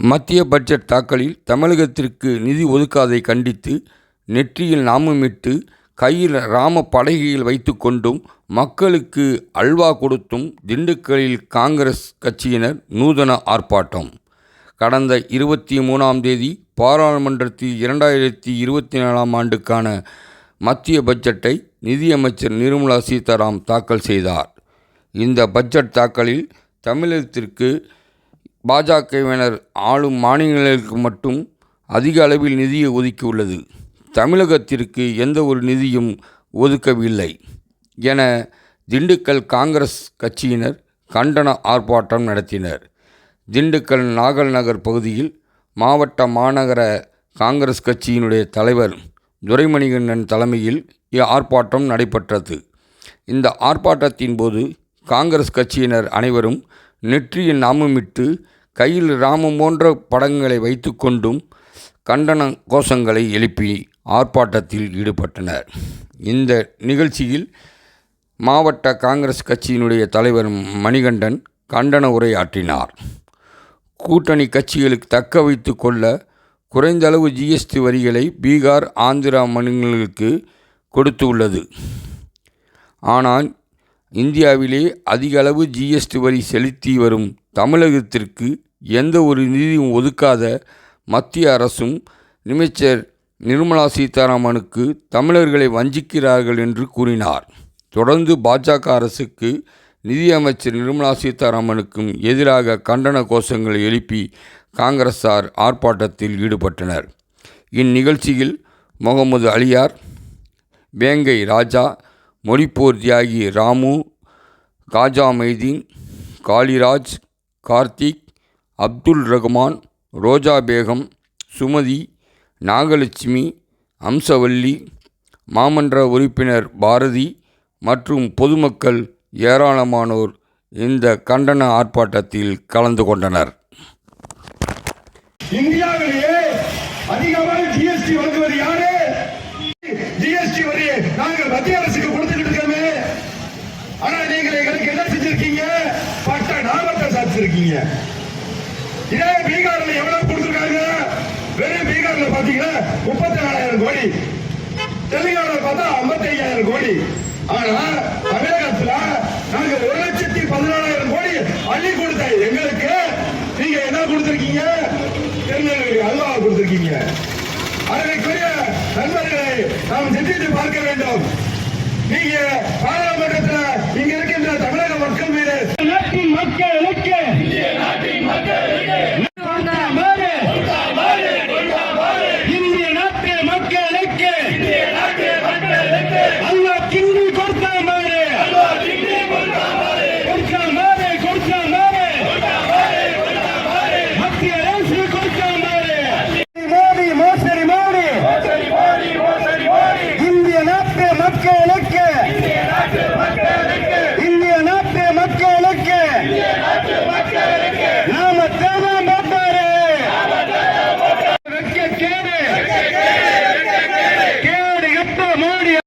மத்திய பட்ஜெட் தாக்கலில் தமிழகத்திற்கு நிதி ஒதுக்காதை கண்டித்து நெற்றியில் நாமமிட்டு கையில் ராம பலகைகள் வைத்து கொண்டும் மக்களுக்கு அல்வா கொடுத்தும் திண்டுக்கல்லில் காங்கிரஸ் கட்சியினர் நூதன ஆர்ப்பாட்டம். கடந்த 23ஆம் தேதி பாராளுமன்றத்தில் 2024ஆம் ஆண்டுக்கான மத்திய பட்ஜெட்டை நிதியமைச்சர் நிர்மலா சீதாராமன் தாக்கல் செய்தார். இந்த பட்ஜெட் தாக்கலில் தமிழகத்திற்கு பாஜகவினர் ஆளும் மாநிலங்களுக்கு மட்டும் அதிக அளவில் நிதியை ஒதுக்கியுள்ளது. தமிழகத்திற்கு எந்த ஒரு நிதியும் ஒதுக்கவில்லை என திண்டுக்கல் காங்கிரஸ் கட்சியினர் கண்டன ஆர்ப்பாட்டம் நடத்தினர். திண்டுக்கல் நாகல் நகர் பகுதியில் மாவட்ட மாநகர காங்கிரஸ் கட்சியினுடைய தலைவர் துரைமணிகண்டன் தலைமையில் ஆர்ப்பாட்டம் நடைபெற்றது. இந்த ஆர்ப்பாட்டத்தின் போது காங்கிரஸ் கட்சியினர் அனைவரும் நெற்றியில் நாமமிட்டு கையில் ராமம் போன்ற படங்களை வைத்து கொண்டும் கண்டன கோஷங்களை எழுப்பி ஆர்ப்பாட்டத்தில் ஈடுபட்டனர். இந்த நிகழ்ச்சியில் மாவட்ட காங்கிரஸ் கட்சியினுடைய தலைவர் மணிகண்டன் கண்டன உரையாற்றினார். கூட்டணி கட்சிகளுக்கு தக்க வைத்து கொள்ள குறைந்த அளவு ஜிஎஸ்டி வரிகளை பீகார், ஆந்திரா மாநிலங்களுக்கு கொடுத்துள்ளது. ஆனால் இந்தியாவிலே அதிக அளவு ஜிஎஸ்டி வரி செலுத்தி வரும் தமிழகத்திற்கு எந்த ஒரு நிதியும் ஒதுக்காத மத்திய அரசும் அமைச்சர் நிர்மலா சீதாராமனுக்கு தமிழர்களை வஞ்சிக்கிறார்கள் என்று கூறினார். தொடர்ந்து பாஜக அரசுக்கு நிதியமைச்சர் நிர்மலா சீதாராமனுக்கும் எதிராக கண்டன கோஷங்களை எழுப்பி காங்கிரசார் ஆர்ப்பாட்டத்தில் ஈடுபட்டனர். இந்நிகழ்ச்சியில் முகமது அலியார், வேங்கை ராஜா, மொழிப்போர் தியாகி ராமு, காஜா மைதீன், காளிராஜ், கார்த்திக், அப்துல் ரகுமான், ரோஜா பேகம், சுமதி, நாகலட்சுமி, அம்சவல்லி, மாமன்ற உறுப்பினர் பாரதி மற்றும் பொதுமக்கள் ஏராளமானோர் இந்த கண்டன ஆர்ப்பாட்டத்தில் கலந்து கொண்டனர். இந்தியாவிலேயே அதிகமாக ஜிஎஸ்டி வாங்குவது யாரு? ஜிஎஸ்டி வரியை நாங்கள் மத்திய அரசுக்கு கொடுத்துக்கிட்டு இருக்கோமே. ஆனா நீங்கள் எங்களுக்கு என்ன செஞ்சிருக்கீங்க? பட்ட நாமத்தை சாதிச்சிருக்கீங்க. இதே பீகார்ல எவ்வளவு கொடுத்திருக்காங்க? வெறும் பீகார்ல பாத்தீங்கன்னா 34,000 கோடி, தெலுங்கானா பார்த்தா 55,000 கோடி. ஆனா தமிழகத்துல நாங்க 1,14,000 கோடி அள்ளி கொடுத்த எங்களுக்கு நீங்க என்ன கொடுத்திருக்கீங்க? திருநெல்வேலி அல்வா கொடுத்திருக்கீங்க. அதற்குரிய நண்பர்களை நாம் சிந்தித்து பார்க்க வேண்டும். நீங்க பாராளுமன்றத்தில்